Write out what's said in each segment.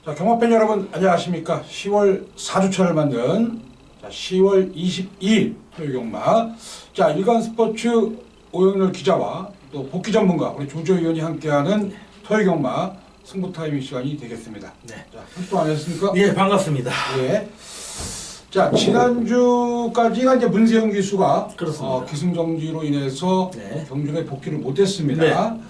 자, 경마팬 여러분 안녕하십니까. 10월 4주차를 만든 10월 22일 토요경마. 자, 일간스포츠 오영렬 기자와 또 복귀 전문가 우리 조조 의원이 함께하는 토요경마 승부타이밍 시간이 되겠습니다. 네. 자, 또 안녕하십니까? 예, 반갑습니다. 예. 자, 지난주까지가 이제 문세영 기수가 그렇습니다. 기승정지로 인해서 네. 경준에 복귀를 못했습니다. 네.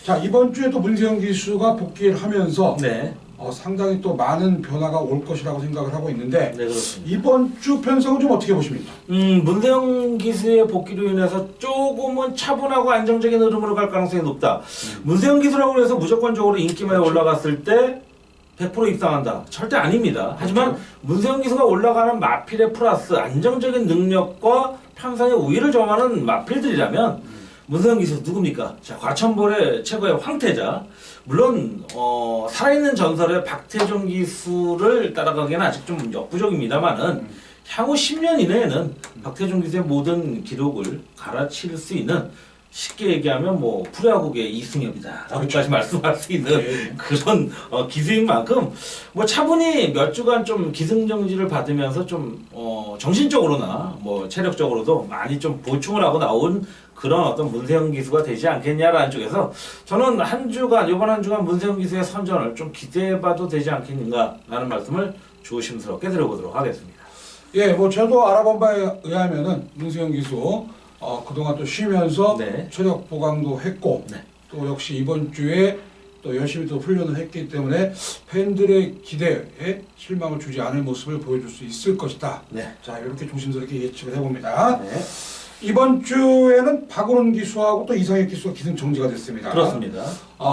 자, 이번 주에 또 문세영 기수가 복귀를 하면서 네. 상당히 또 많은 변화가 올 것이라고 생각을 하고 있는데 네, 그렇습니다. 이번 주 편성은 좀 어떻게 보십니까? 문세영 기수의 복귀로 인해서 조금은 차분하고 안정적인 흐름으로 갈 가능성이 높다. 문세영 기수라고 해서 무조건적으로 인기만에 올라갔을 때 100% 입상한다. 절대 아닙니다. 하지만 문세영 기수가 올라가는 마필에 플러스 안정적인 능력과 편성의 우위를 점하는 마필들이라면 문세영 기수 누굽니까? 자, 과천볼의 최고의 황태자. 물론 살아있는 전설의 박태종 기수를 따라가기에는 아직 좀 역부족입니다만은 향후 10년 이내에는 박태종 기수의 모든 기록을 갈아칠 수 있는, 쉽게 얘기하면 뭐 프로야구계의 이승엽이다 라고까지 말씀할 수 있는 그런 기수인 만큼 뭐 차분히 몇 주간 좀 기승정지를 받으면서 좀 정신적으로나 뭐 체력적으로도 많이 좀 보충을 하고 나온 그런 어떤 문세영 기수가 되지 않겠냐라는 쪽에서 저는 이번 한 주간 문세영 기수의 선전을 좀 기대해봐도 되지 않겠는가라는 말씀을 조심스럽게 드려보도록 하겠습니다. 예, 뭐 저도 알아본 바에 의하면은 문세영 기수 그동안 또 쉬면서 네. 체력 보강도 했고 네. 또 역시 이번 주에 또 열심히 또 훈련을 했기 때문에 팬들의 기대에 실망을 주지 않을 모습을 보여줄 수 있을 것이다. 네. 자, 이렇게 조심스럽게 예측을 해봅니다. 네. 이번 주에는 박은훈 기수하고 또 이상혁 기수가 기승정지가 됐습니다. 그렇습니다.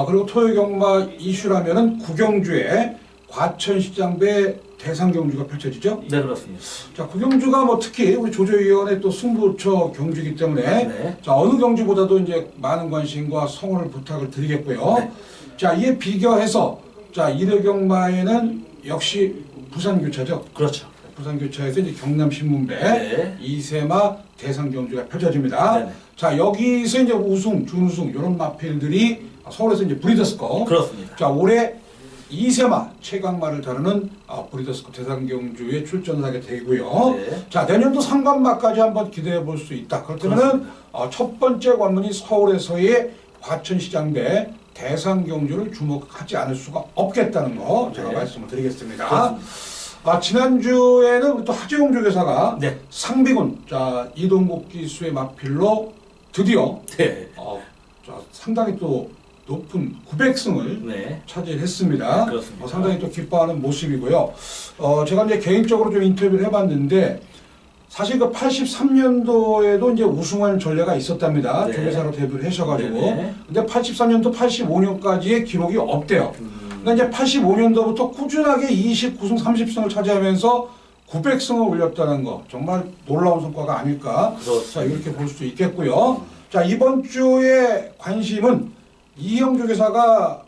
그리고 토요경마 이슈라면은 구경주에 과천시장배 대상경주가 펼쳐지죠. 네, 그렇습니다. 자, 구경주가 뭐 특히 우리 조조위원회 또 승부처 경주이기 때문에 네. 자, 어느 경주보다도 이제 많은 관심과 성원을 부탁을 드리겠고요. 네. 자, 이에 비교해서 자, 1회 경마에는 역시 부산교차죠. 그렇죠. 부산교차에서 이제 경남신문배 네. 이세마 대상경주가 펼쳐집니다. 네네. 자, 여기서 이제 우승, 준우승 이런 마필들이 서울에서 이제 브리더스컵. 그렇습니다. 자, 올해 이세마 최강마를 다루는 브리더스컵 대상경주에 출전을 하게 되고요. 네. 자, 내년도 상관마까지 한번 기대해 볼 수 있다. 그렇다면은 첫 번째 관문이 서울에서의 과천시장배 대상경주를 주목하지 않을 수가 없겠다는 거 제가 네. 말씀을 드리겠습니다. 그렇습니다. 지난주에는 우리 또 하재용 조교사가 네. 상비군 자, 이동국 기수의 마필로 드디어 네. 상당히 또 높은 900승을 네. 차지했습니다. 네, 그렇습니다. 상당히 또 기뻐하는 모습이고요. 제가 이제 개인적으로 좀 인터뷰를 해봤는데 사실 그 83년도에도 이제 우승한 전례가 있었답니다. 네. 조교사로 데뷔를 하셔가지고. 네. 근데 83년도, 85년까지의 기록이 없대요. 그러니까 이제 85년도부터 꾸준하게 29승, 30승을 차지하면서 900승을 올렸다는 거 정말 놀라운 성과가 아닐까. 그렇습니다. 자, 이렇게 볼 수 있겠고요. 자, 이번 주에 관심은 이형조 교사가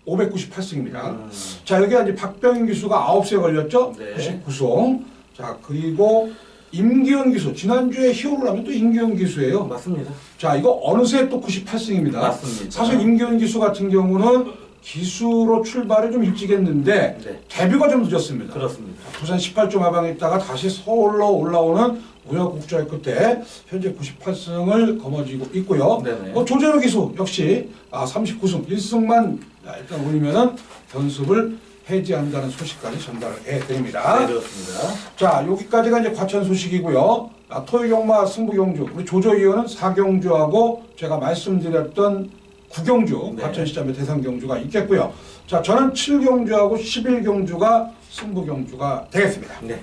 598승입니다. 자, 여기 이제 박병인 기수가 9세 걸렸죠? 네. 99승. 자, 그리고 임기현 기수. 지난주에 히어로를 하면 또 임기현 기수예요. 맞습니다. 자, 이거 어느새 또 98승입니다. 맞습니다. 사실 임기현 기수 같은 경우는 기수로 출발을 좀 일찍 했는데 네. 데뷔가 좀 늦었습니다. 그렇습니다. 부산 18점 하방에 있다가 다시 서울로 올라오는 우여곡절 끝에 현재 98승을 거머쥐고 있고요. 네네. 조재로 기수 역시 39승 1승만 일단 올리면은 연습을 해지한다는 소식까지 전달을 해드립니다. 네, 그렇습니다. 자, 여기까지가 이제 과천 소식이고요. 토요경마 승부경주 우리 조조위원은 4경주하고 제가 말씀드렸던 9경주 네. 과천시장의 대상경주가 있겠고요. 자, 저는 7경주하고 11경주가 승부경주가 되겠습니다. 네.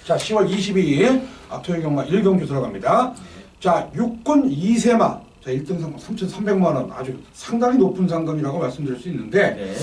자, 10월 22일 토요경마 1경주 들어갑니다. 자, 육군 2세마 자, 1등 상금 3,300만 원 아주 상당히 높은 상금이라고 말씀드릴 수 있는데 네.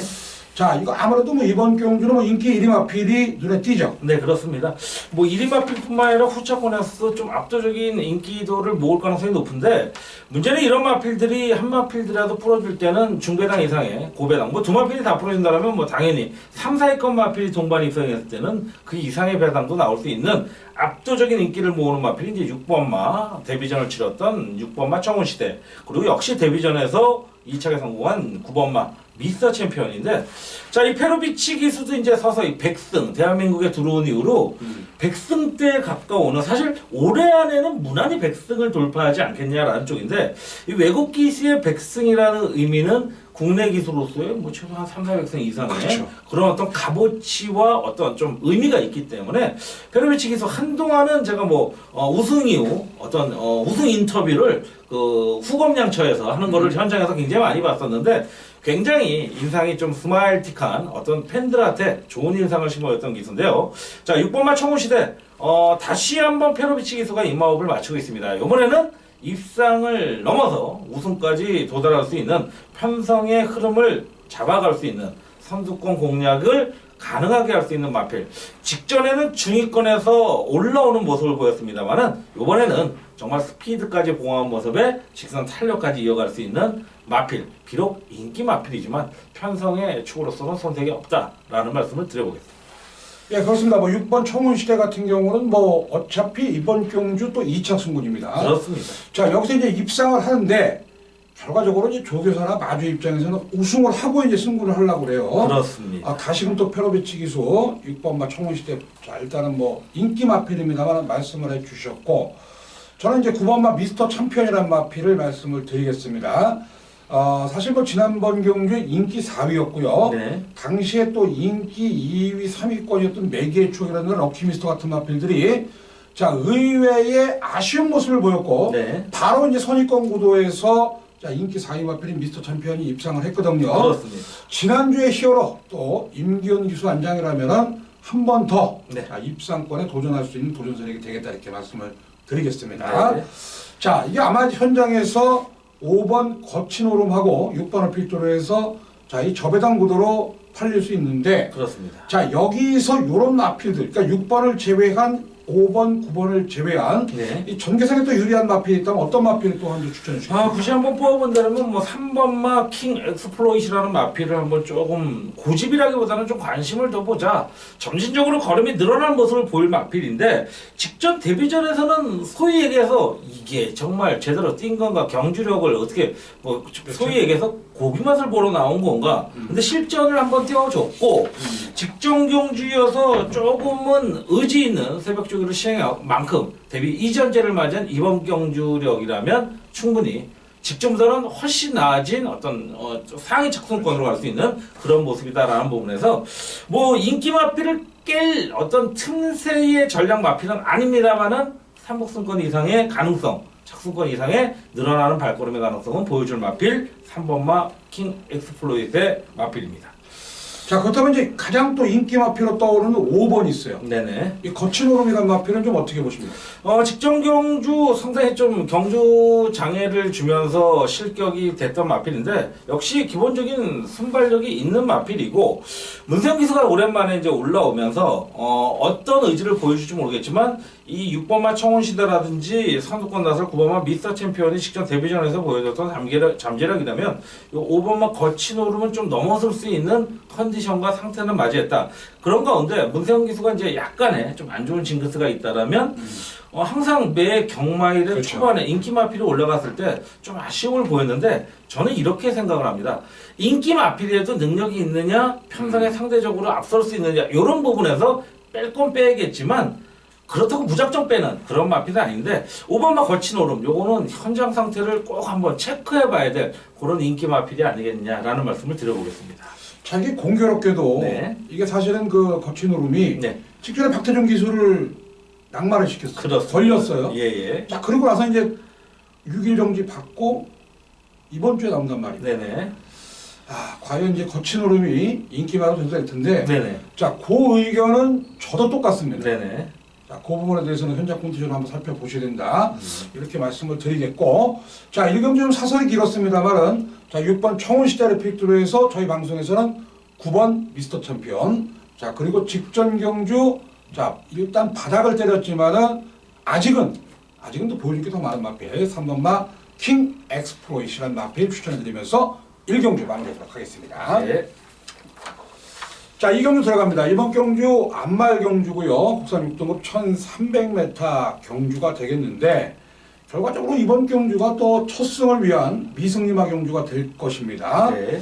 자, 이거 아무래도 뭐 이번 경주는 뭐 인기 1위 마필이 눈에 띄죠. 네, 그렇습니다. 뭐 1위 마필뿐만 아니라 후차권에서 좀 압도적인 인기도를 모을 가능성이 높은데 문제는 이런 마필들이 한 마필이라도 풀어줄 때는 중배당 이상의 고배당 뭐 두 마필이 다 풀어준다면 뭐 당연히 3, 4위권 마필이 동반 입성했을 때는 그 이상의 배당도 나올 수 있는 압도적인 인기를 모으는 마필이 이제 6번마 데뷔전을 치렀던 6번마 청운시대 그리고 역시 데뷔전에서 2차에 성공한 9번마 미스터 챔피언인데, 자, 이 페로비치 기수도 이제 서서히 100승, 대한민국에 들어온 이후로 100승대에 가까워오는, 사실 올해 안에는 무난히 100승을 돌파하지 않겠냐라는 쪽인데, 이 외국 기수의 100승이라는 의미는 국내 기수로서의 뭐 최소한 3,400승 이상의 그렇죠. 그런 어떤 값어치와 어떤 좀 의미가 있기 때문에 페로비치 기수 한동안은 제가 뭐 우승 이후 어떤 우승 인터뷰를 그 후검양처에서 하는 거를 현장에서 굉장히 많이 봤었는데, 굉장히 인상이 좀 스마일틱한 어떤 팬들한테 좋은 인상을 심어줬던 기수인데요. 자, 6번마 청운시대 다시 한번 페로비치 기수가 입마업을 마치고 있습니다. 이번에는 입상을 넘어서 우승까지 도달할 수 있는 편성의 흐름을 잡아갈 수 있는 선두권 공략을 가능하게 할 수 있는 마필. 직전에는 중위권에서 올라오는 모습을 보였습니다만은 이번에는 정말 스피드까지 봉합한 모습에 직선 탄력까지 이어갈 수 있는 마필. 비록 인기 마필이지만 편성의 축으로서는 손색이 없다라는 말씀을 드려보겠습니다. 예, 그렇습니다. 뭐 6번 청운시대 같은 경우는 뭐 어차피 이번 경주 또 2차 승군입니다. 그렇습니다. 자, 여기서 이제 입상을 하는데 결과적으로 이제 조교사나 마주 입장에서는 우승을 하고 이제 승군을 하려고 그래요. 그렇습니다. 다시금 또 페로비치 기수 6번마 청운시대, 자, 일단은 뭐 인기 마필입니다만 말씀을 해주셨고, 저는 이제 9번마 미스터 챔피언이라는 마필을 말씀을 드리겠습니다. 사실 뭐 지난번 경주에 인기 4위였고요. 네. 당시에 또 인기 2위, 3위권이었던 매기의 추억이라는 럭키미스터 같은 마필들이 자, 의외의 아쉬운 모습을 보였고, 네. 바로 이제 선입권 구도에서 자, 인기 4위 마필인 미스터 챔피언이 입상을 했거든요. 그렇습니다. 지난주에 히어로 또 임기훈 기수 안장이라면은 한 번 더 네. 입상권에 도전할 수 있는 도전선이 되겠다, 이렇게 말씀을 드리겠습니다. 네. 자, 이게 아마 현장에서 5번 거친 오름하고 6번을 필두로 해서 자, 이 저배당 구도로 팔릴 수 있는데, 그렇습니다. 자, 여기서 요런 마필들, 그러니까 6번을 제외한 5번, 9번을 제외한 네. 이 전개상에 또 유리한 마필이 있다면 어떤 마필을 또 한 줄 추천해 주시겠어요? 굳이 한번 뽑아본다면 뭐 3번마 킹 엑스플로잇이라는 마필을 한번 조금 고집이라기보다는 좀 관심을 더 보자. 점진적으로 걸음이 늘어난 모습을 보일 마필인데, 직전 데뷔전에서는 소위 얘기해서 이게 정말 제대로 뛴 건가, 경주력을 어떻게 뭐 소위 얘기해서 고기 맛을 보러 나온 건가. 근데 실전을 한번 띄워줬고, 직전 경주여서 조금은 의지 있는 새벽 조기를 시행할 만큼 데뷔 이전제를 맞은 이번 경주력이라면 충분히 직전보다는 훨씬 나아진 어떤 상위 착순권으로 갈 수 있는 그런 모습이다라는 부분에서 뭐 인기 마필을 깰 어떤 틈새의 전략 마필은 아닙니다만은 3복승권 이상의 가능성, 착순권 이상의 늘어나는 발걸음의 가능성은 보여줄 마필 3번마 킹 엑스플로잇의 마필입니다. 자, 그렇다면 이제 가장 또 인기 마필로 떠오르는 5번 있어요. 네네. 이 거친 오름이라는 마필은 좀 어떻게 보십니까? 직전 경주 상당히 좀 경주 장애를 주면서 실격이 됐던 마필인데, 역시 기본적인 순발력이 있는 마필이고, 문세영 기수가 오랜만에 이제 올라오면서 어떤 의지를 보여줄지 모르겠지만 이 6번마 청운시대라든지 선두권 나설 9번마 미스터 챔피언이 직전 데뷔전에서 보여줬던 잠재력이라면 이 5번마 거친 오름은 좀 넘어설 수 있는 컨디션과 상태는 맞이했다. 그런 가운데 문세영 기수가 이제 약간의 좀 안 좋은 징크스가 있다라면 항상 매 경마일의 그렇죠. 초반에 인기 마필이 올라갔을 때 좀 아쉬움을 보였는데, 저는 이렇게 생각을 합니다. 인기 마필에도 능력이 있느냐, 편성에 상대적으로 앞설 수 있느냐, 이런 부분에서 뺄 건 빼야겠지만 그렇다고 무작정 빼는 그런 마필은 아닌데, 5번마 거친 오름, 요거는 현장 상태를 꼭 한번 체크해 봐야 될 그런 인기 마필이 아니겠냐라는 말씀을 드려보겠습니다. 자기 공교롭게도 네. 이게 사실은 그 거친 오름이 네. 직전에 박태종 기수를 낙마를 시켰어요. 그렇습니다. 걸렸어요. 예예. 자, 그러고 나서 이제 6일 정지 받고 이번 주에 나온단 말이에요. 네네. 과연 이제 거친 오름이 인기마로 된다 할 텐데, 네네. 자, 그 의견은 저도 똑같습니다. 네네. 자, 그 부분에 대해서는 현장 컨디션을 한번 살펴보셔야 된다. 이렇게 말씀을 드리겠고, 자, 1경주 좀 사설이 길었습니다만은, 자, 6번 청운시대를 필두로 해서 저희 방송에서는 9번 미스터 챔피언, 자, 그리고 직전 경주, 자, 일단 바닥을 때렸지만은 아직은 또 보여줄 게 더 많은 마필, 3번마 킹 엑스플로잇이라는 마필 추천해드리면서 1경주 마무리하도록 하겠습니다. 네. 자, 이 경주 들어갑니다. 이번 경주 안말 경주고요. 국산 6등급 1300m 경주가 되겠는데, 결과적으로 이번 경주가 또 첫 승을 위한 미승리마 경주가 될 것입니다. 네.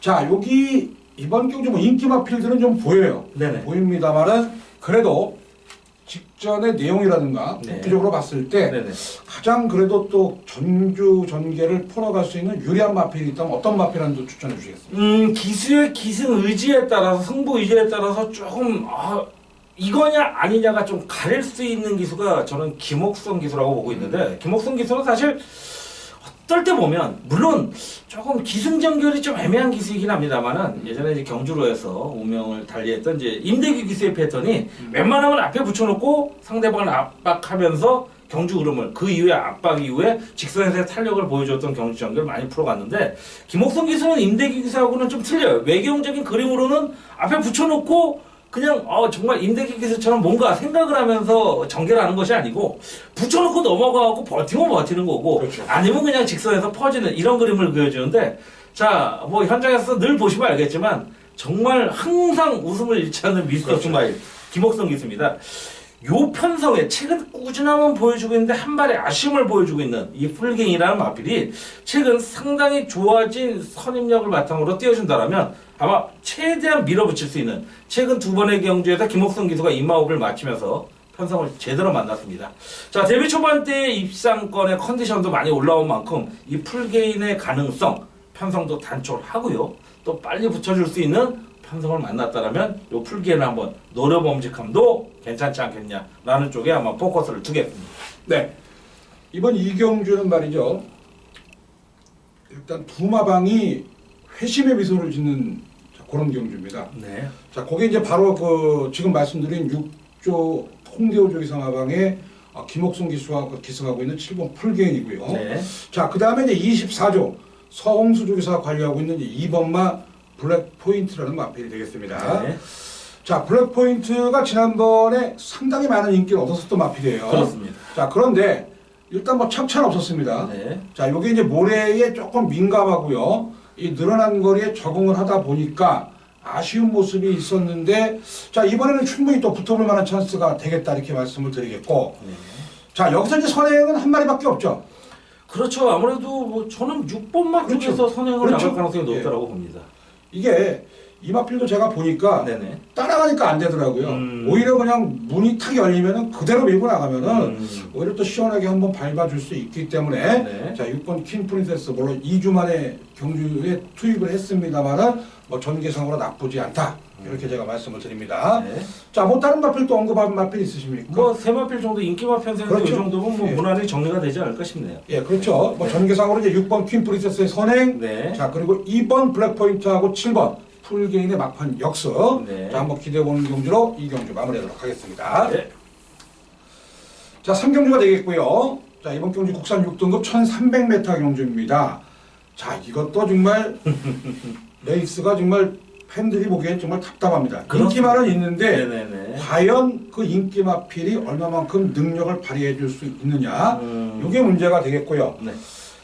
자, 여기 이번 경주 뭐 인기 마필들은 좀 보여요. 네네. 보입니다만은 그래도 직전의 내용이라든가 네. 복귀적으로 봤을 때 네네. 가장 그래도 또 전주 전개를 풀어갈 수 있는 유리한 마필이 있다면 어떤 마필한도 추천해 주시겠습니까? 기수의 기승 의지에 따라서 승부 의지에 따라서 조금 이거냐 아니냐가 좀 가릴 수 있는 기수가 저는 김옥성 기수라고 보고 있는데 김옥성 기수는 사실 어떨 때 보면 물론 조금 기승전결이 좀 애매한 기수이긴 합니다만은 예전에 이제 경주로에서 운명을 달리했던 이제 임대규 기수의 패턴이 웬만하면 앞에 붙여놓고 상대방을 압박하면서 경주 흐름을 그 이후에 압박 이후에 직선에서의 탄력을 보여줬던 경주 전개를 많이 풀어갔는데 김옥성 기수는 임대규 기수하고는 좀 틀려요. 외경적인 그림으로는 앞에 붙여놓고 그냥 정말 임대기 기수처럼 뭔가 생각을 하면서 전개를 하는 것이 아니고 붙여놓고 넘어가고 버티면 버티는 거고 그렇죠. 아니면 그냥 직선에서 퍼지는 이런 그림을 그려주는데 자 뭐 현장에서 늘 보시면 알겠지만 정말 항상 웃음을 잃지 않는 미스터 그렇죠. 스마일 김옥성 기수입니다. 요 편성에 최근 꾸준함은 보여주고 있는데 한 발의 아쉬움을 보여주고 있는 이 풀갱이라는 마필이 최근 상당히 좋아진 선임력을 바탕으로 띄워준다라면 아마 최대한 밀어붙일 수 있는 최근 두 번의 경주에서 김옥성 기수가 임마호흡을 마치면서 편성을 제대로 만났습니다. 자, 데뷔 초반 때 입상권의 컨디션도 많이 올라온 만큼 이 풀게인의 가능성 편성도 단촐하고요. 또 빨리 붙여줄 수 있는 편성을 만났다라면 요 풀게인을 한번 노려봄직함도 괜찮지 않겠냐라는 쪽에 아마 포커스를 두겠습니다. 네. 이번 이경주는 말이죠. 일단 두 마방이 회심의 미소를 짓는 그런 경주입니다. 네. 자, 거기 이제 바로 그 지금 말씀드린 6조 홍대호 조기상하방의 김옥성 기수가 기승하고 있는 7번 풀게인이고요. 네. 자, 그 다음에 이제 24조 서홍수 조기사가 관리하고 있는 이제 2번마 블랙 포인트라는 마필이 되겠습니다. 네. 자, 블랙 포인트가 지난번에 상당히 많은 인기를 얻었었던 마필이에요. 그렇습니다. 자, 그런데 일단 뭐 척찬 없었습니다. 네. 자, 요게 이제 모래에 조금 민감하고요. 이 늘어난 거리에 적응을 하다 보니까 아쉬운 모습이 있었는데, 자, 이번에는 충분히 또 붙어볼 만한 찬스가 되겠다 이렇게 말씀을 드리겠고, 네. 자, 여기서 이제 선행은 한 마리밖에 없죠. 그렇죠. 아무래도 뭐 저는 6번만 그렇죠. 쪽에서 선행을 그렇죠. 나갈 가능성이 예. 높다라고 봅니다. 이게 이마필도 제가 보니까 네네. 따라가니까 안 되더라고요. 오히려 그냥 문이 탁 열리면은 그대로 밀고 나가면은 오히려 또 시원하게 한번 밟아줄 수 있기 때문에 네. 자, 6번 퀸 프린세스 물론 2주 만에 경주에 투입을 했습니다만은 뭐 전개상으로 나쁘지 않다. 이렇게 제가 말씀을 드립니다. 네. 자, 뭐 다른 마필 또 언급한 마필 있으십니까? 뭐 세마필 정도 인기마 편성에서 그렇죠. 이 정도면 뭐 예. 무난히 정리가 되지 않을까 싶네요. 예, 그렇죠. 뭐 전개상으로 이제 6번 퀸 프린세스의 선행, 네. 자, 그리고 2번 블랙 포인트하고 7번 풀게인의 막판 역습. 네. 자, 한번 기대해보는 경주로 이 경주 마무리하도록 하겠습니다. 네. 자, 3경주가 되겠고요. 자, 이번 경주 국산 6등급 1300m 경주입니다. 자, 이것도 정말 레이스가 정말 팬들이 보기엔 정말 답답합니다. 인기만은 있는데 네네네. 과연 그 인기 마필이 얼마만큼 능력을 발휘해 줄 수 있느냐, 이게 문제가 되겠고요. 네.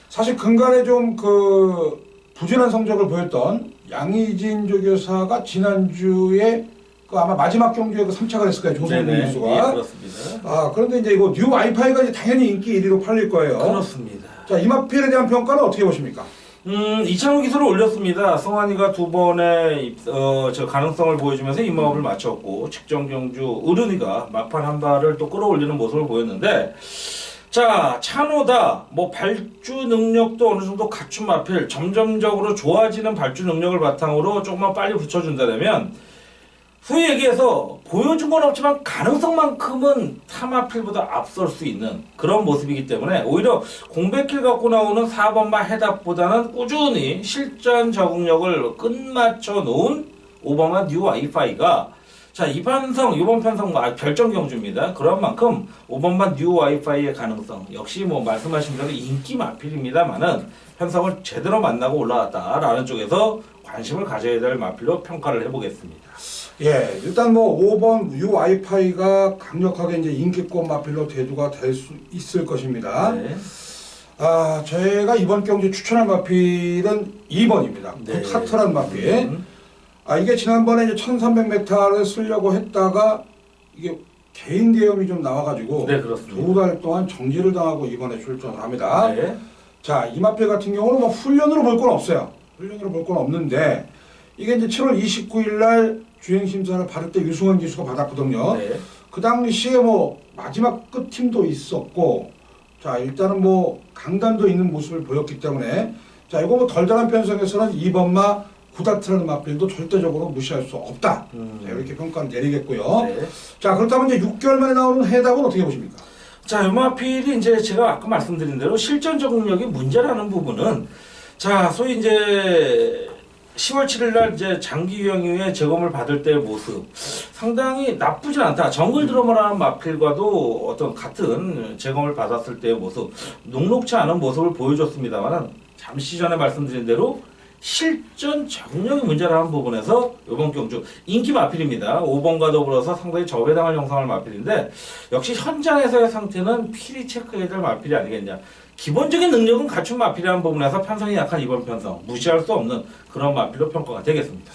사실 근간에 좀 그 부진한 성적을 보였던 양의진 조교사가 지난주에 그 아마 마지막 경주에 그 3차가 됐을 거예요. 조성민 네네. 선수가. 예, 그렇습니다. 아, 그런데 이제 이거 뉴 와이파이가 이제 당연히 인기 1위로 팔릴 거예요. 그렇습니다. 자, 이 마필에 대한 평가는 어떻게 보십니까? 이창호 기술을 올렸습니다. 성환이가 두 번의 저 가능성을 보여주면서 임마업을 마쳤고 직전 경주 의른이가 막판 한 발을 또 끌어올리는 모습을 보였는데 자, 찬호다 뭐 발주 능력도 어느 정도 갖춘 마필 점점적으로 좋아지는 발주 능력을 바탕으로 조금만 빨리 붙여준다면 소위 얘기해서 보여준 건 없지만 가능성만큼은 타마필보다 앞설 수 있는 그런 모습이기 때문에 오히려 공백길 갖고 나오는 4번마 해답보다는 꾸준히 실전 적응력을 끝맞춰 놓은 5번마 뉴 와이파이가 자, 이번 편성 결정 경주입니다. 그런 만큼 5번마 뉴 와이파이의 가능성 역시 뭐 말씀하신 대로 인기 마필입니다만은 편성을 제대로 만나고 올라왔다라는 쪽에서 관심을 가져야 될 마필로 평가를 해보겠습니다. 예, 일단 뭐 5번 뉴 와이파이가 강력하게 이제 인기권 마필로 대두가 될 수 있을 것입니다. 네. 아, 제가 이번 경주 추천할 마필은 2번입니다. 네. 굿하트란 마필. 아, 이게 지난번에 이제 1300m를 쓰려고 했다가 이게 개인 대염이 좀 나와가지고 네, 그렇습니다. 2달 동안 정지를 당하고 이번에 출전을 합니다. 네. 자, 이 마필 같은 경우는 뭐 훈련으로 볼 건 없어요. 훈련으로 볼 건 없는데 이게 이제 7월 29일 날 주행 심사를 받을 때 유승원 기수가 받았거든요. 네. 그 당시에 뭐 마지막 끝팀도 있었고 자 일단은 뭐 강단도 있는 모습을 보였기 때문에 자 이거 뭐 덜덜한 편성에서는 2번마 구다트라는 마필도 절대적으로 무시할 수 없다. 자, 이렇게 평가를 내리겠고요. 네. 자 그렇다면 이제 6개월 만에 나오는 해답은 어떻게 보십니까? 자, 요마필이 이제 제가 아까 말씀드린 대로 실전 적응력이 문제라는 부분은 자, 소위 이제 10월 7일 날 이제 장기 유형 이후에 재검을 받을 때의 모습 상당히 나쁘진 않다. 정글 드러머라는 마필과도 어떤 같은 재검을 받았을 때의 모습 녹록치 않은 모습을 보여줬습니다만은 잠시 전에 말씀드린 대로 실전 적응력이 문제라는 부분에서 이번 경주 인기 마필입니다. 5번과 더불어서 상당히 저배당할 형상을 마필인데 역시 현장에서의 상태는 필히 체크해야 될 마필이 아니겠냐. 기본적인 능력은 갖춘 마필이라는 부분에서 편성이 약한 이번 편성 무시할 수 없는 그런 마필로 평가가 되겠습니다.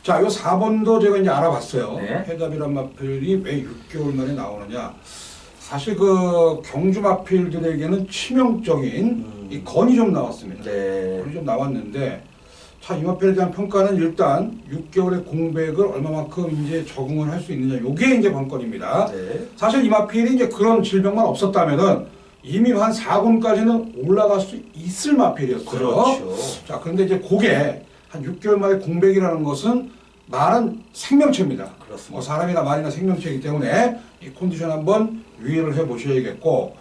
자, 요 4번도 제가 이제 알아봤어요. 네. 해답이란 마필이 왜 6개월 만에 나오느냐. 사실 그 경주 마필들에게는 치명적인 이 건이 좀 나왔습니다. 네. 건이 좀 나왔는데 자, 이 마필에 대한 평가는 일단 6개월의 공백을 얼마만큼 이제 적응을 할 수 있느냐. 요게 이제 관건입니다. 네. 사실 이 마필이 이제 그런 질병만 없었다면은 이미 한 4군까지는 올라갈 수 있을 마필이었어요. 그렇죠. 자, 그런데 이제 그게 한 6개월 만에 공백이라는 것은 말은 생명체입니다. 그렇습니다. 뭐 사람이나 말이나 생명체이기 때문에 이 컨디션 한번 유의를 해 보셔야겠고.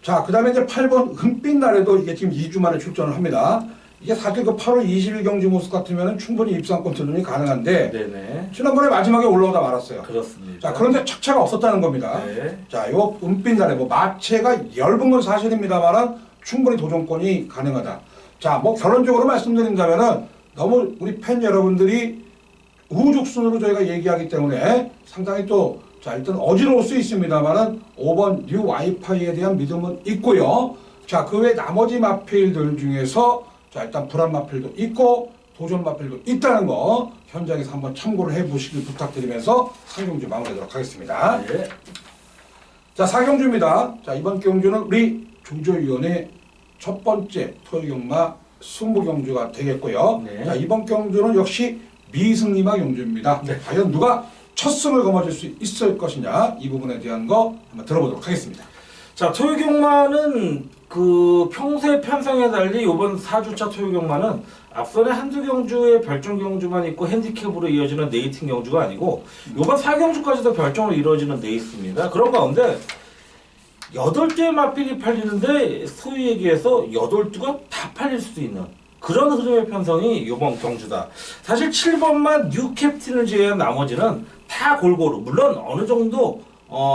자, 그 다음에 이제 8번 은빛 날에도 이게 지금 2주 만에 출전을 합니다. 이게 사실 그 8월 20일 경주 모습 같으면 충분히 입상권 도전이 가능한데 네네. 지난번에 마지막에 올라오다 말았어요. 그렇습니다. 자, 그런데 착차가 없었다는 겁니다. 네. 자, 요 은빛 날에 뭐 마체가 엷은 건 사실입니다만 충분히 도전권이 가능하다. 자, 뭐 결론적으로 말씀드린다면은 너무 우리 팬 여러분들이 우후죽순으로 저희가 얘기하기 때문에 상당히 또 자, 일단 어지러울 수 있습니다만은 5번 뉴 와이파이에 대한 믿음은 있고요. 자, 그 외 나머지 마필들 중에서 자, 일단 불안 마필도 있고 도전 마필도 있다는 거 현장에서 한번 참고를 해 보시길 부탁드리면서 상경주 마무리하도록 하겠습니다. 네. 자, 4경주입니다. 자, 이번 경주는 우리 조조위원회 첫 번째 토요경마 승부경주가 되겠고요. 네. 자, 이번 경주는 역시 미승리마 경주입니다. 네. 과연 누가 첫 승을 거머쥘 수 있을 것이냐, 이 부분에 대한 거 한번 들어보도록 하겠습니다. 자, 토요경마는 그 평소의 편성에 달리 이번 4주차 토요경마는 앞선에 한두 경주의 별종 경주만 있고 핸디캡으로 이어지는 네이팅 경주가 아니고 이번 4경주까지도 별종으로 이루어지는 네이스입니다. 그런 가운데 8개의 마필이 팔리는데 소위 얘기해서 8두가 다 팔릴 수도 있는 그런 흐름의 편성이 이번 경주다. 사실 7번만 뉴 캡틴을 제외한 나머지는 다 골고루 물론 어느 정도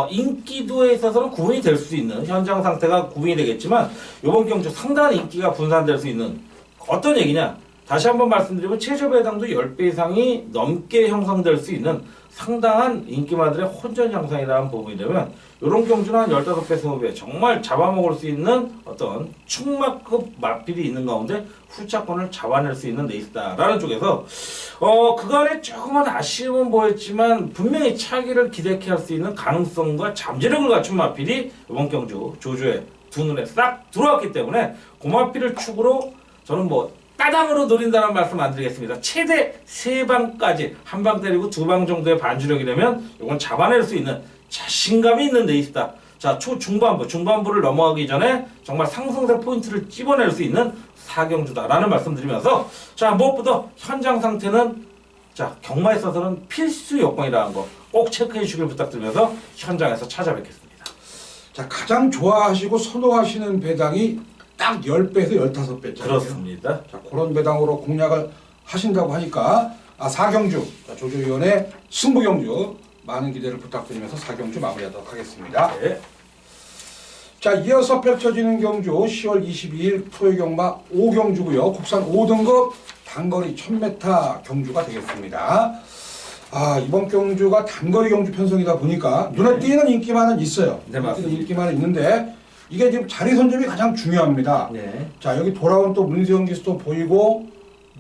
인기도에 있어서는 구분이 될 수 있는 현장 상태가 구분이 되겠지만 이번 경주 상당한 인기가 분산될 수 있는 어떤 얘기냐 다시 한번 말씀드리면 최저 배당도 10배 이상이 넘게 형성될 수 있는 상당한 인기마들의 혼전 양상이라는 부분이 되면 이런 경주는 한 15배, 20배 정말 잡아먹을 수 있는 어떤 충마급 마필이 있는 가운데 후차권을 잡아낼 수 있는 레이스다라는 쪽에서 그간에 조금은 아쉬움은 보였지만 분명히 차기를 기대케 할 수 있는 가능성과 잠재력을 갖춘 마필이 이번 경주 조조의 두 눈에 싹 들어왔기 때문에 그 마필을 축으로 저는 뭐 따당으로 노린다는 말씀 안 드리겠습니다. 최대 3방까지 한 방 때리고 2방 정도의 반주력이 되면 이건 잡아낼 수 있는 자신감이 있는 레이스다. 자, 중반부를 넘어가기 전에 정말 상승세 포인트를 찝어낼 수 있는 4경주다라는 말씀드리면서 자, 무엇보다 현장 상태는 자, 경마에 있어서는 필수 요건이라는 거 꼭 체크해 주길 부탁드리면서 현장에서 찾아뵙겠습니다. 자, 가장 좋아하시고 선호하시는 배당이 딱 10배에서 15배짜리. 그렇습니다. 자, 그런 배당으로 공략을 하신다고 하니까 4경주 조조위원회 승부경주 많은 기대를 부탁드리면서 4경주 마무리하도록 하겠습니다. 네. 자, 이어서 펼쳐지는 경주 10월 22일 토요경마 5경주고요. 국산 5등급 단거리 1000m 경주가 되겠습니다. 이번 경주가 단거리 경주 편성이다 보니까 눈에 띄는 인기만은 있어요. 네, 눈에 띄는 맞습니다. 인기만은 있는데 이게 지금 자리 선점이 가장 중요합니다. 네. 자, 여기 돌아온 또 문세영 기수도 보이고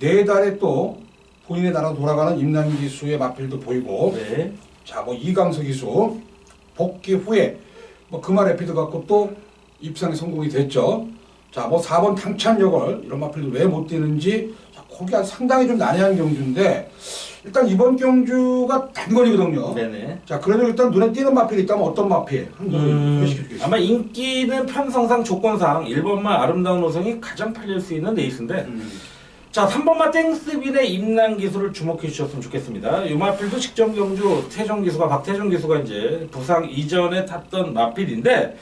4달에 또 본인의 나라 돌아가는 임남 기수의 마필도 보이고 네. 자, 뭐 이강서 기수 복귀 후에 뭐 금화 레피드 갖고 또 입상에 성공이 됐죠. 자, 뭐 4번 당찬여걸 이런 마필도 왜 못 뛰는지 자, 거기가 상당히 좀 난해한 경주인데 일단 이번 경주가 단거리거든요. 네네. 자, 그래도 일단 눈에 띄는 마필이 있다면 어떤 마필? 한번 소개시켜주겠습니다. 아마 인기는 편성상 조건상 1번만 아름다운 호성이 가장 팔릴 수 있는 레이스인데 자, 3번마 땡스빈의 임난 기술을 주목해 주셨으면 좋겠습니다. 이 마필도 직전 경주 태정 기수가 박태정 기수가 이제 부상 이전에 탔던 마필인데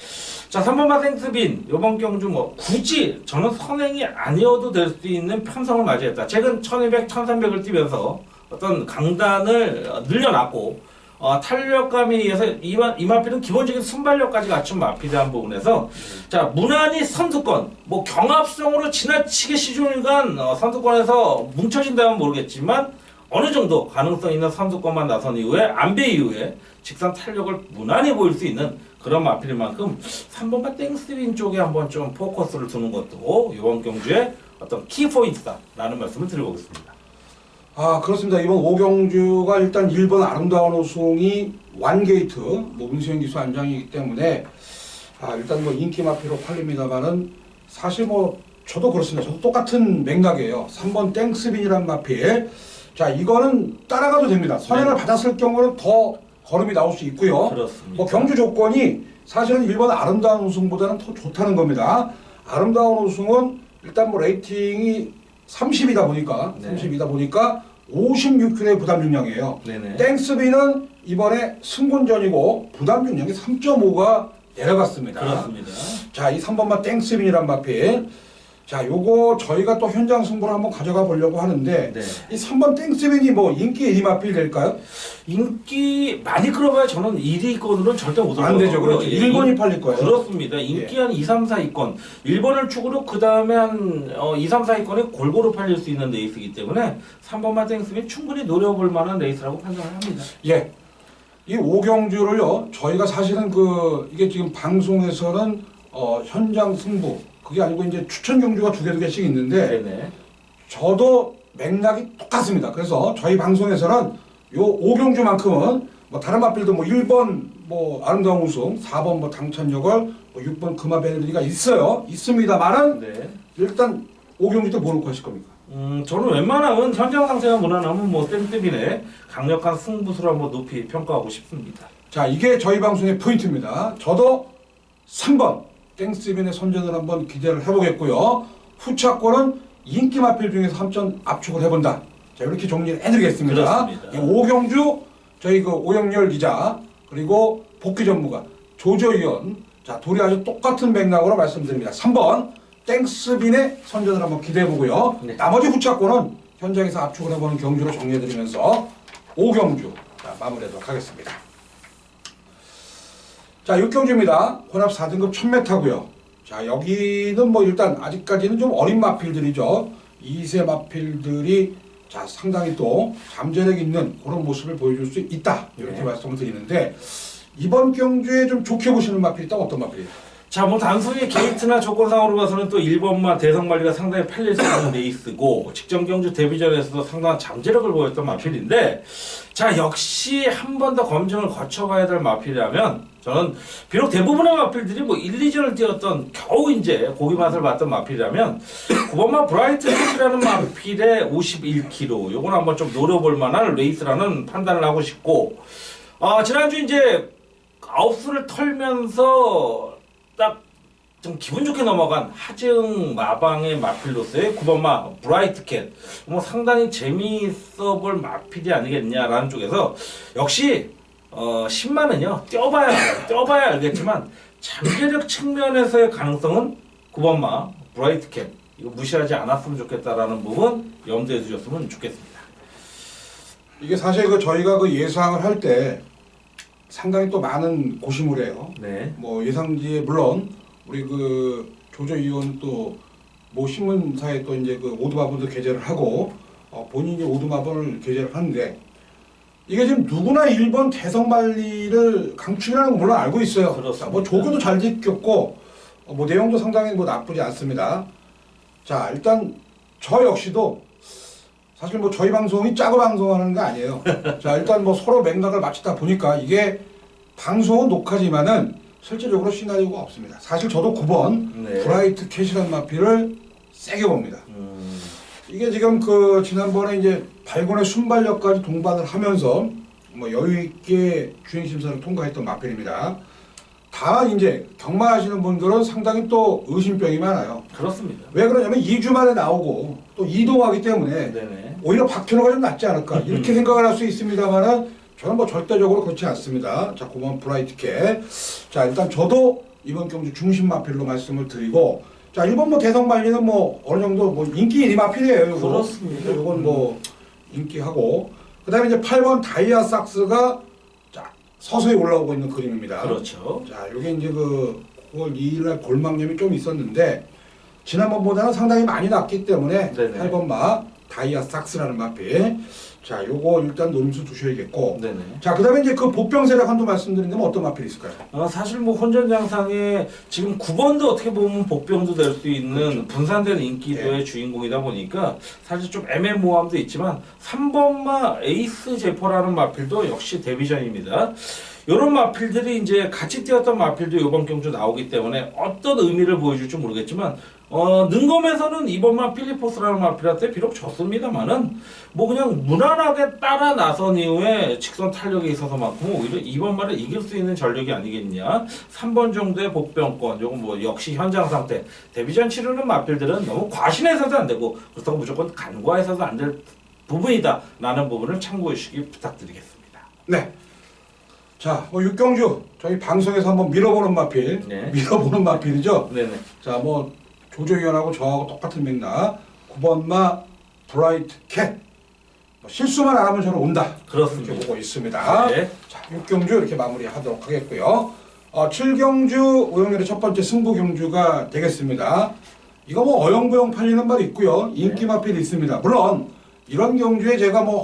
자, 3번마 땡스빈 이번 경주 뭐 굳이 저는 선행이 아니어도 될 수 있는 편성을 맞이했다. 최근 1200, 1300을 뛰면서 어떤 강단을 늘려놨고 탄력감에 의해서 이 마필은 기본적인 순발력까지 갖춘 마필이라는 부분에서 자, 무난히 선두권 뭐 경합성으로 지나치게 시종일관 선두권에서 뭉쳐진다면 모르겠지만 어느 정도 가능성 있는 선두권만 나선 이후에 안배 이후에 직선 탄력을 무난히 보일 수 있는 그런 마필인 만큼 3번과 땡스빈 쪽에 한번 좀 포커스를 두는 것도 이번 경주의 어떤 키포인트다라는 말씀을 드려보겠습니다. 아, 그렇습니다. 이번 5경주가 일단 1번 아름다운 호송이 완게이트, 뭐 문수영 기수 안장이기 때문에 일단 뭐 인기 마필로 팔립니다만은 사실 뭐 저도 그렇습니다. 저도 똑같은 맥락이에요. 3번 땡스빈이란 마필. 자, 이거는 따라가도 됩니다. 선행을 받았을 경우는 더 걸음이 나올 수 있고요. 그렇습니다. 뭐 경주 조건이 사실은 1번 아름다운 호송보다는 더 좋다는 겁니다. 아름다운 호송은 일단 뭐 레이팅이 30이다 보니까 네. 56kg의 부담 중량이에요. 네네. 땡스비는 이번에 승군전이고 부담 중량이 3.5가 내려갔습니다. 그렇습니다. 자, 이 3번마 땡스빈이란 마필. 자, 요거 저희가 또 현장 승부를 한번 가져가 보려고 하는데 네. 이 3번 땡스빈이 뭐 인기 1위 마필 될까요? 인기 많이 끌어봐야 저는 1위권으로는 절대 못 안 되죠. 그렇죠. 1번이 팔릴 거예요. 그렇습니다. 인기 한 2, 3, 4위권. 1번을 축으로 그 다음에 한 2, 3, 4위권에 골고루 팔릴 수 있는 레이스이기 때문에 3번만 땡스면 충분히 노려볼 만한 레이스라고 판단을 합니다. 예. 이 5경주를요, 저희가 사실은 이게 지금 방송에서는 현장 승부, 그게 아니고 이제 추천 경주가 두 개씩 있는데, 네네. 저도 맥락이 똑같습니다. 그래서 저희 방송에서는 요 5경주만큼은 뭐 다른 마필도 뭐 1번 뭐 아름다운 우승, 4번 뭐 당찬여걸, 뭐 6번 금화베르디가 있습니다만은 네. 일단 5경주 때 뭐 놓고 하실 겁니까? 저는 웬만하면 현장 상태가 무난하면 뭐 땡땡이네 강력한 승부수를 한번 높이 평가하고 싶습니다. 자, 이게 저희 방송의 포인트입니다. 저도 3번 땡스빈의 선전을 한번 기대를 해보겠고요. 후차권은 인기 마필 중에서 한 점 압축을 해본다. 자, 이렇게 정리를 해드리겠습니다. 그렇습니다. 이 5경주 저희 오영렬 기자 그리고 복귀 전무가 조조위원 자, 둘이 아주 똑같은 맥락으로 말씀드립니다. 3번 땡스빈의 선전을 한번 기대해보고요. 네. 나머지 후차권은 현장에서 압축을 해보는 경주로 정리해드리면서 5경주 마무리하도록 하겠습니다. 자, 6경주입니다. 혼합 4등급 1000m고요. 자, 여기는 뭐 일단 아직까지는 좀 어린 마필들이죠. 2세 마필들이 자, 상당히 또 잠재력 있는 그런 모습을 보여줄 수 있다. 이렇게 네. 말씀을 드리는데 이번 경주에 좀 좋게 보시는 마필이 있다면 어떤 마필이에요? 자, 뭐 단순히 게이트나 조건상으로 봐서는 또 1번마 대성말리가 상당히 팔릴 수 있는 레이스고 직전 경주 데뷔전에서도 상당한 잠재력을 보였던 마필인데 자, 역시 한 번 더 검증을 거쳐가야 될 마필이라면 저는 비록 대부분의 마필들이 뭐 1, 2전을 뛰었던 겨우 이제 고기 맛을 봤던 마필이라면 9번마 브라이트 햇이라는 마필의 51kg 요건 한번 좀 노려볼 만한 레이스라는 판단을 하고 싶고 지난주 이제 아홉수를 털면서 딱 좀 기분 좋게 넘어간 하재흥 마방의 마필로서의 9번마 브라이트캣 뭐 상당히 재미있어 볼 마필이 아니겠냐라는 쪽에서 역시 10만은요 뛰어봐야 알겠지만 잠재력 측면에서의 가능성은 9번마 브라이트캣 이거 무시하지 않았으면 좋겠다라는 부분 염두에 두셨으면 좋겠습니다. 이게 사실 저희가 예상을 할 때 상당히 또 많은 고심을 해요. 네. 뭐 예상지에 물론 우리 조조위원 또 모 신문사에 또 이제 오두마본도 게재를 하고 본인이 오두마본을 게재를 하는데 이게 지금 누구나 1번 대성말리를 강추라는 건 물론 알고 있어요. 그렇습니다. 뭐 조교도 잘 지켰고 뭐 내용도 상당히 뭐 나쁘지 않습니다. 자, 일단 저 역시도 사실 뭐 저희 방송이 짜고 방송하는 거 아니에요. 자, 일단 뭐 서로 맥락을 맞추다 보니까 이게 방송은 녹화지만은 실질적으로 시나리오가 없습니다. 사실 저도 9번 네. 브라이트 캣이라는 마필을 세게 봅니다. 이게 지금 그 지난번에 이제 발군의 순발력까지 동반을 하면서 뭐 여유 있게 주행 심사를 통과했던 마필입니다. 다만 이제 경마하시는 분들은 상당히 또 의심병이 많아요. 그렇습니다. 왜 그러냐면 2주 만에 나오고 또 이동하기 때문에 네네. 오히려 박현호가 좀 낫지 않을까 이렇게 생각을 할 수 있습니다만은 저는 뭐 절대적으로 그렇지 않습니다. 자, 9번 브라이트 캣. 자, 일단 저도 이번 경주 중심 마필로 말씀을 드리고, 자, 1번 뭐 대성말리는 뭐 어느 정도 뭐 인기 1위 마필이에요. 요거. 그렇습니다. 이건 뭐 인기하고, 그다음에 이제 8번 다이아 삭스가 자 서서히 올라오고 있는 그림입니다. 그렇죠. 자, 요게 이제 그 9월 2일날 골망염이 좀 있었는데 지난번보다는 상당히 많이 났기 때문에 네네. 8번 마 다이아 삭스라는 마필. 자, 요거 일단 노림수 두셔야겠고. 네네. 자, 그다음에 이제 그 복병세력 한두 말씀드린다면 어떤 마필이 있을까요? 사실 뭐 혼전장상에 지금 9번도 어떻게 보면 복병도 될 수 있는 분산된 인기도의 주인공이다 보니까 사실 좀 애매모호함도 있지만 3번마 에이스 제퍼라는 마필도 역시 데뷔전입니다. 이런 마필들이 이제 같이 뛰었던 마필도 이번 경주 나오기 때문에 어떤 의미를 보여줄지 모르겠지만 능검에서는 이번만 필리포스라는 마필한테 비록 졌습니다만은 뭐 그냥 무난하게 따라 나선 이후에 직선 탄력이 있어서만큼 오히려 이번 말에 이길 수 있는 전력이 아니겠냐. 3번 정도의 복병권, 요건 뭐 역시 현장 상태. 데뷔전 치르는 마필들은 너무 과신해서도 안 되고 그렇다고 무조건 간과해서도 안 될 부분이다라는 부분을 참고해 주시기 부탁드리겠습니다. 네. 자, 뭐 육경주 저희 방송에서 한번 밀어보는 마필, 네. 밀어보는 마필이죠. 네네. 자, 뭐 조조위원하고 저하고 똑같은 맥락. 9번마 브라이트 캣. 뭐 실수만 안 하면 저는 온다. 그렇습니다. 이렇게 보고 있습니다. 네. 자, 6경주 이렇게 마무리하도록 하겠고요. 7경주 오영렬의 첫 번째 승부 경주가 되겠습니다. 이거 뭐 어영부영 팔리는 말 있고요. 인기 마필이 있습니다. 물론 이런 경주에 제가 뭐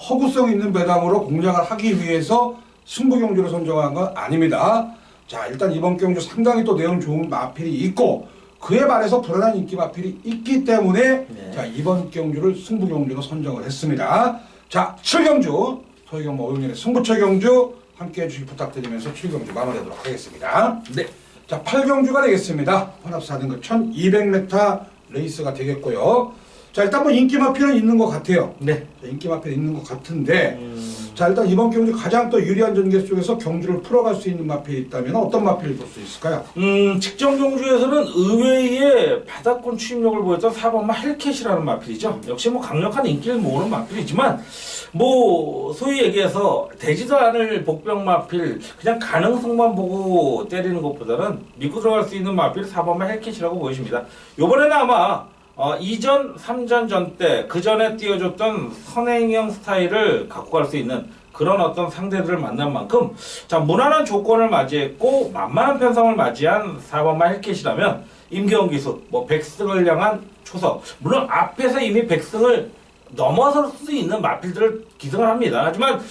허구성 있는 배당으로 공략을 하기 위해서 승부 경주를 선정한 건 아닙니다. 자, 일단 이번 경주 상당히 또 내용 좋은 마필이 있고 그에 반해서 불안한 인기 마필이 있기 때문에 네. 자, 이번 경주를 승부 경주로 선정을 했습니다. 자, 7경주 서희경마 오영렬의 승부처 경주 함께 해주시기 부탁드리면서 7경주 마무리하도록 하겠습니다. 네. 자, 8경주가 되겠습니다. 혼합 4등급 1200m 레이스가 되겠고요. 자, 일단 뭐 인기 마필은 있는 것 같아요. 네. 자, 인기 마필 있는 것 같은데 자, 일단 이번 경주 가장 또 유리한 전개 속에서 경주를 풀어갈 수 있는 마필이 있다면 어떤 마필을 볼 수 있을까요? 직전 경주에서는 의외의 바닥권 추임력을 보였던 4번마 헬캣이라는 마필이죠. 역시 뭐 강력한 인기를 모으는 마필이지만 뭐 소위 얘기해서 되지도 않을 복병 마필 그냥 가능성만 보고 때리는 것보다는 믿고 들어갈 수 있는 마필 4번마 헬캣이라고 보여집니다. 요번에는 아마 이전 3전 전 때 그 전에 띄워줬던 선행형 스타일을 갖고 갈 수 있는 그런 어떤 상대들을 만난 만큼 자 무난한 조건을 맞이했고 만만한 편성을 맞이한 4번마 헬캣이라면 임기원 기수 뭐 100승을 향한 초석 물론 앞에서 이미 100승을 넘어설 수 있는 마필들을 기승을 합니다. 하지만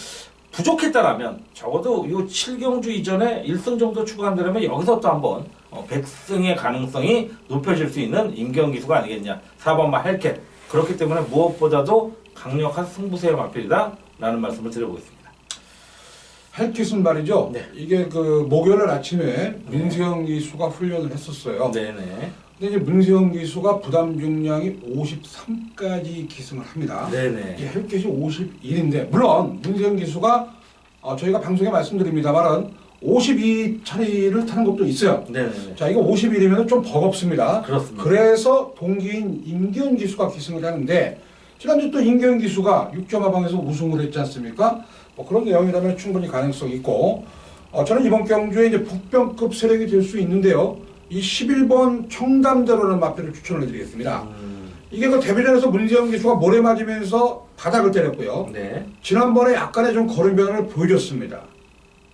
부족했다라면 적어도 이 7경주 이전에 1승 정도 추가한다면 여기서 또 한번 100승의 가능성이 높여질 수 있는 임기원 기수가 아니겠냐. 4번마 헬캣. 그렇기 때문에 무엇보다도 강력한 승부수의 마필이다 라는 말씀을 드려보겠습니다. 헬킷은 말이죠. 네. 이게 그 목요일 아침에 문세영 기수가 훈련을 했었어요. 네네. 근데 이제 문세영 기수가 부담 중량이 53까지 기승을 합니다. 네네. 이 헬킷이 51인데 물론 문세영 기수가 저희가 방송에 말씀드립니다만은 52차례를 타는 것도 있어요. 네네. 자, 이거 51이면 좀 버겁습니다. 그렇습니다. 그래서 동기인 임기현 기수가 기승을 하는데 지난주 또 임기현 기수가 6점하방에서 우승을 했지 않습니까? 뭐 그런 내용이라면 충분히 가능성이 있고 저는 이번 경주에 이제 북병급 세력이 될 수 있는데요. 이 11번 청담대로라는 마필을 추천을 해드리겠습니다. 이게 그 데뷔전에서 문세영 기수가 모래 맞으면서 바닥을 때렸고요. 네. 지난번에 약간의 좀 걸음 변화를 보여줬습니다.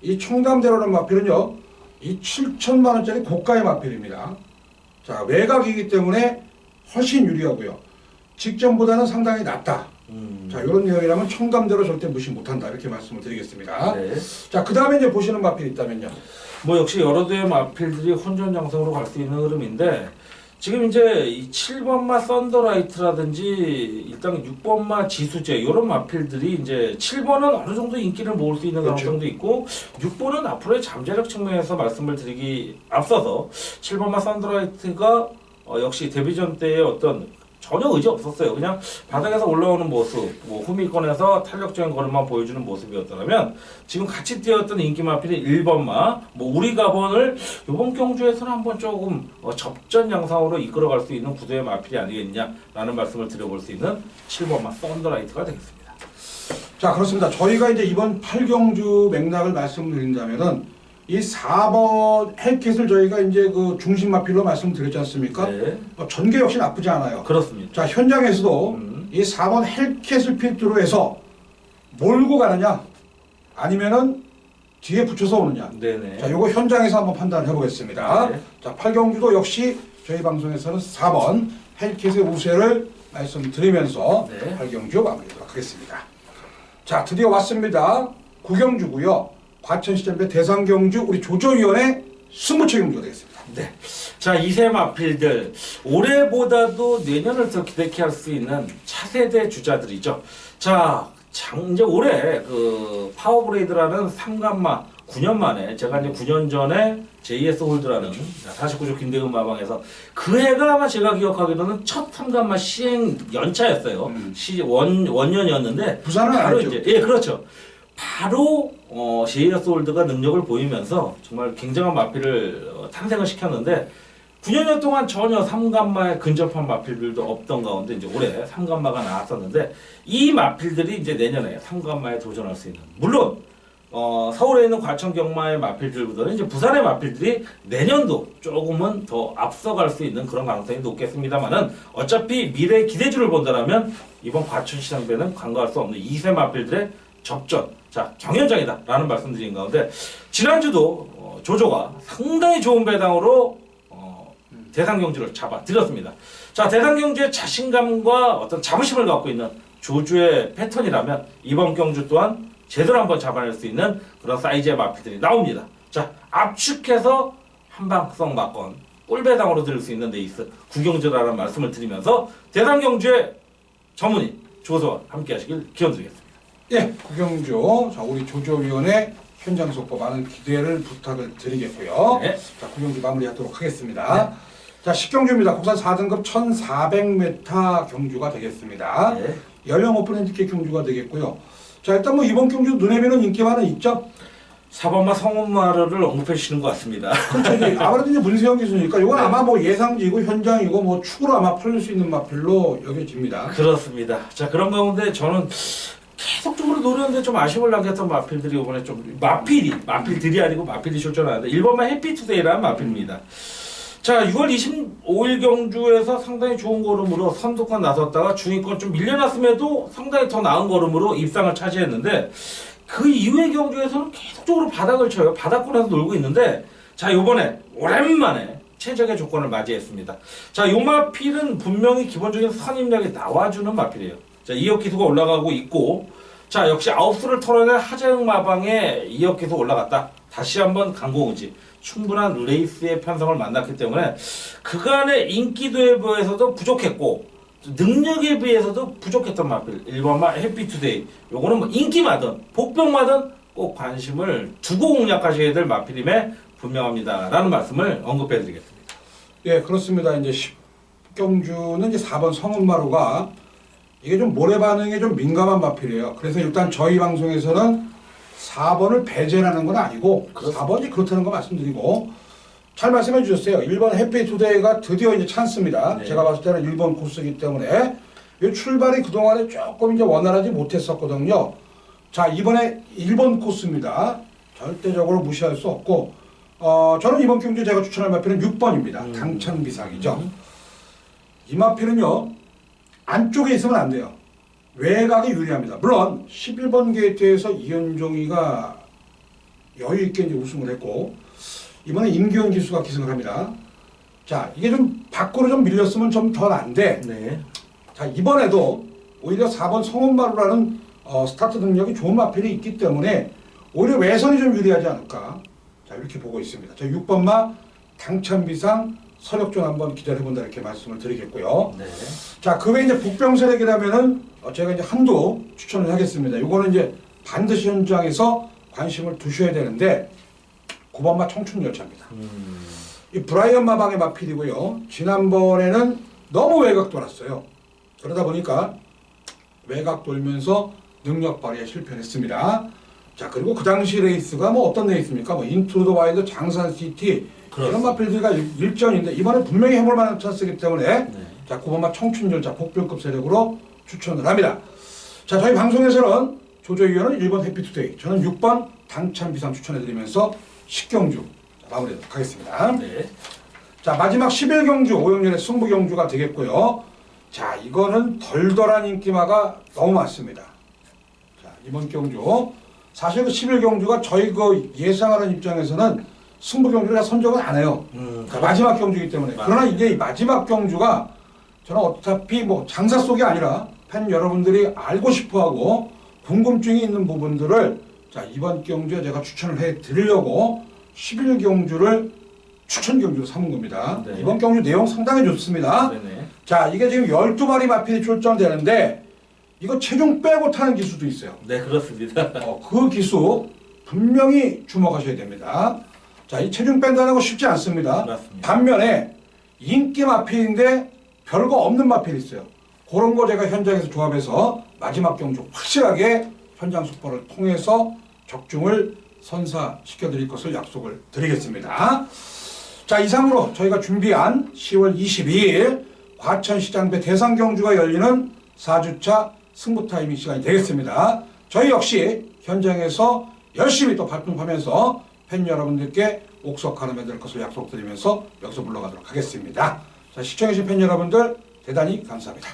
이 청담대로라는 마필은요, 이 7천만 원짜리 고가의 마필입니다. 자, 외곽이기 때문에 훨씬 유리하고요. 직전보다는 상당히 낫다. 자, 이런 내용이라면 청담대로 절대 무시 못한다. 이렇게 말씀을 드리겠습니다. 네. 자, 그 다음에 이제 보시는 마필이 있다면요. 뭐 역시 여러 대의 마필들이 혼전장성으로 갈 수 있는 흐름인데 지금 이제 이 7번마 썬더라이트라든지 일단 6번마 지수제 이런 마필들이 이제 7번은 어느 정도 인기를 모을 수 있는 그렇죠. 가능성도 있고 6번은 앞으로의 잠재력 측면에서 말씀을 드리기 앞서서 7번마 썬더라이트가 역시 데뷔전 때의 어떤 전혀 의지 없었어요. 그냥 바닥에서 올라오는 모습, 뭐 후미권에서 탄력적인 걸음만 보여주는 모습이었다면 지금 같이 뛰었던 인기 마필이 1번마, 뭐 우리 가번을 이번 경주에서는 한번 조금 접전 양상으로 이끌어갈 수 있는 구도의 마필이 아니겠냐라는 말씀을 드려볼 수 있는 7번마 썬더라이트가 되겠습니다. 자, 그렇습니다. 저희가 이제 이번 8경주 맥락을 말씀드린다면은 이 4번 헬켓을 저희가 이제 그 중심 마필로 말씀드렸지 않습니까? 네, 전개 역시 나쁘지 않아요. 그렇습니다. 자, 현장에서도 이 4번 헬켓을 필두로 해서 몰고 가느냐 아니면은 뒤에 붙여서 오느냐. 네네. 자, 요거 현장에서 한번 판단을 해보겠습니다. 네. 자, 8경주도 역시 저희 방송에서는 4번 헬켓의 우세를 말씀드리면서 네. 8경주 마무리하도록 하겠습니다. 자, 드디어 왔습니다. 9경주고요. 과천시장대 대상경주 우리 조조위원회 20차 경주가 되겠습니다. 네. 자, 2세 마필들 올해보다도 내년을 더 기대케 할 수 있는 차세대 주자들이죠. 자, 이제 올해 그 파워브레이드라는 3간마 9년 만에 제가 이제 9년 전에 JS 홀드라는 49조 김대근 마방에서 그 해가 아마 제가 기억하기로는 첫 3간마 시행 연차였어요. 원년이었는데 부산은 바로 아니죠. 이제 예, 그렇죠. 바로 JS 홀드가 능력을 보이면서 정말 굉장한 마필을 탄생을 시켰는데 9년 동안 전혀 3간마에 근접한 마필들도 없던 가운데 이제 올해 3간마가 나왔었는데 이 마필들이 이제 내년에 3간마에 도전할 수 있는 물론 서울에 있는 과천 경마의 마필들보다는 이제 부산의 마필들이 내년도 조금은 더 앞서갈 수 있는 그런 가능성이 높겠습니다만은 어차피 미래의 기대주를 본다라면 이번 과천시장배는 간과할 수 없는 2세 마필들의 접전, 자 정현장이다라는 말씀드린 가운데 지난주도 조조가 상당히 좋은 배당으로 대상 경주를 잡아드렸습니다. 자, 대상 경주의 자신감과 어떤 자부심을 갖고 있는 조조의 패턴이라면 이번 경주 또한 제대로 한번 잡아낼 수 있는 그런 사이즈의 마필들이 나옵니다. 자, 압축해서 한방성 막건 꿀배당으로 드릴 수 있는 레이스 9경주라는 말씀을 드리면서 대상 경주의 전문의 조조와 함께 하시길 기원드리겠습니다. 예, 9경주. 자, 우리 조조위원회 현장 속보 많은 기대를 부탁을 드리겠고요. 네. 자, 9경주 마무리하도록 하겠습니다. 네. 자, 10경주입니다. 국산 4등급 1400m 경주가 되겠습니다. 네. 연령 오픈 핸디캡 경주가 되겠고요. 자, 일단 뭐 이번 경주 눈에 뵈는 인기만은 있죠? 4번마 성운마루를 언급해 주시는 것 같습니다. 그렇죠. 이제 아무래도 이제 문세영 기수니까 이건 네. 아마 뭐 예상지고 현장이고 뭐 축으로 아마 팔릴 수 있는 마필로 여겨집니다. 그렇습니다. 자, 그런 가운데 저는 계속적으로 노렸는데 좀 아쉬움을 남겼던 마필들이 이번에 좀 마필들이 아니고 마필이 출전하는데 1번마 해피투데이라는 마필입니다. 자, 6월 25일 경주에서 상당히 좋은 걸음으로 선두권 나섰다가 중위권 좀 밀려났음에도 상당히 더 나은 걸음으로 입상을 차지했는데 그 이후의 경주에서는 계속적으로 바닥을 쳐요. 바닥권에서 놀고 있는데 자, 요번에 오랜만에 최적의 조건을 맞이했습니다. 자, 요 마필은 분명히 기본적인 선임력이 나와주는 마필이에요. 자, 2억 기수가 올라가고 있고 자, 역시 9수를 털어낸 하재흥 마방에 2억 기수 올라갔다. 다시 한번 강공의지 충분한 레이스의 편성을 만났기 때문에 그간의 인기도에 비해서도 부족했고 능력에 비해서도 부족했던 마필 1번마 해피투데이 요거는 뭐 인기마든 복병마든 꼭 관심을 두고 공략하셔야 될 마필임에 분명합니다 라는 말씀을 언급해 드리겠습니다. 예, 그렇습니다. 이제 10경주는 이제 4번 성운마루가 이게 좀 모래 반응에 좀 민감한 마필이에요. 그래서 일단 저희 방송에서는 4번을 배제하는 건 아니고 4번이 그렇다는 거 말씀드리고 잘 말씀해 주셨어요. 1번 해피투데이가 드디어 이제 찬스입니다. 네. 제가 봤을 때는 1번 코스이기 때문에 이 출발이 그동안에 조금 이제 원활하지 못했었거든요. 자, 이번에 1번 코스입니다. 절대적으로 무시할 수 없고 저는 이번 경주에 제가 추천할 마필은 6번입니다. 당찬비상이죠. 이 마필은요. 안쪽에 있으면 안 돼요. 외곽이 유리합니다. 물론 11번 게이트에서 이현종이가 여유있게 이제 우승을 했고 이번에 임기현 기수가 기승을 합니다. 자, 이게 좀 밖으로 좀 밀렸으면 좀 더 난데 네. 자, 이번에도 오히려 4번 성운마루라는 스타트 능력이 좋은 마필이 있기 때문에 오히려 외선이 좀 유리하지 않을까 자, 이렇게 보고 있습니다. 자, 6번마 당찬비상 서력전 한번 기다려본다 이렇게 말씀을 드리겠고요. 네. 자, 그 외에 이제 복병세력이라면은 제가 이제 한두 추천을 하겠습니다. 요거는 이제 반드시 현장에서 관심을 두셔야 되는데 9번마 청춘열차입니다. 이 브라이언 마방의 마필이고요. 지난번에는 너무 외곽 돌았어요. 그러다 보니까 외곽 돌면서 능력 발휘에 실패했습니다. 자, 그리고 그 당시 레이스가 뭐 어떤 레이스입니까? 뭐 인투 더 와일드, 장산시티 이런 마필들과 일전인데 이번에 분명히 해볼 만한 찬스이기 때문에 네. 자, 9번마 청춘열차 복병급 세력으로 추천을 합니다. 자, 저희 방송에서는 조조위원은 1번 해피투데이, 저는 6번 당찬비상 추천해드리면서 10경주 마무리하도록 하겠습니다. 네. 자, 마지막 11경주 오영렬의 승부경주가 되겠고요. 자, 이거는 덜덜한 인기마가 너무 많습니다. 자, 이번 경주 사실 그 11경주가 저희 그 예상하는 입장에서는 승부경주를 선정은 안 해요. 그러니까 마지막 경주이기 때문에. 그러나 이게 이 마지막 경주가 저는 어차피 뭐 장사 속이 아니라 팬 여러분들이 알고 싶어하고 궁금증이 있는 부분들을 자, 이번 경주에 제가 추천을 해 드리려고 11경주를 추천 경주로 삼은 겁니다. 네. 이번 경주 내용 상당히 좋습니다. 네네. 자, 이게 지금 12마리 마필이 출전되는데 이거 체중 빼고 타는 기수도 있어요. 네, 그렇습니다. 그 기수 분명히 주목하셔야 됩니다. 자, 이 체중 뺀다는 거 쉽지 않습니다. 맞습니다. 반면에 인기 마필인데 별거 없는 마필이 있어요. 그런 거 제가 현장에서 조합해서 마지막 경주 확실하게 현장 속보를 통해서 적중을 선사시켜 드릴 것을 약속을 드리겠습니다. 자, 이상으로 저희가 준비한 10월 22일 과천시장배 대상경주가 열리는 4주차 승부 타이밍 시간이 되겠습니다. 저희 역시 현장에서 열심히 또 발품하면서 팬 여러분들께 옥석 가름해 드릴 것을 약속드리면서 여기서 물러가도록 하겠습니다. 자, 시청해주신 팬 여러분들 대단히 감사합니다.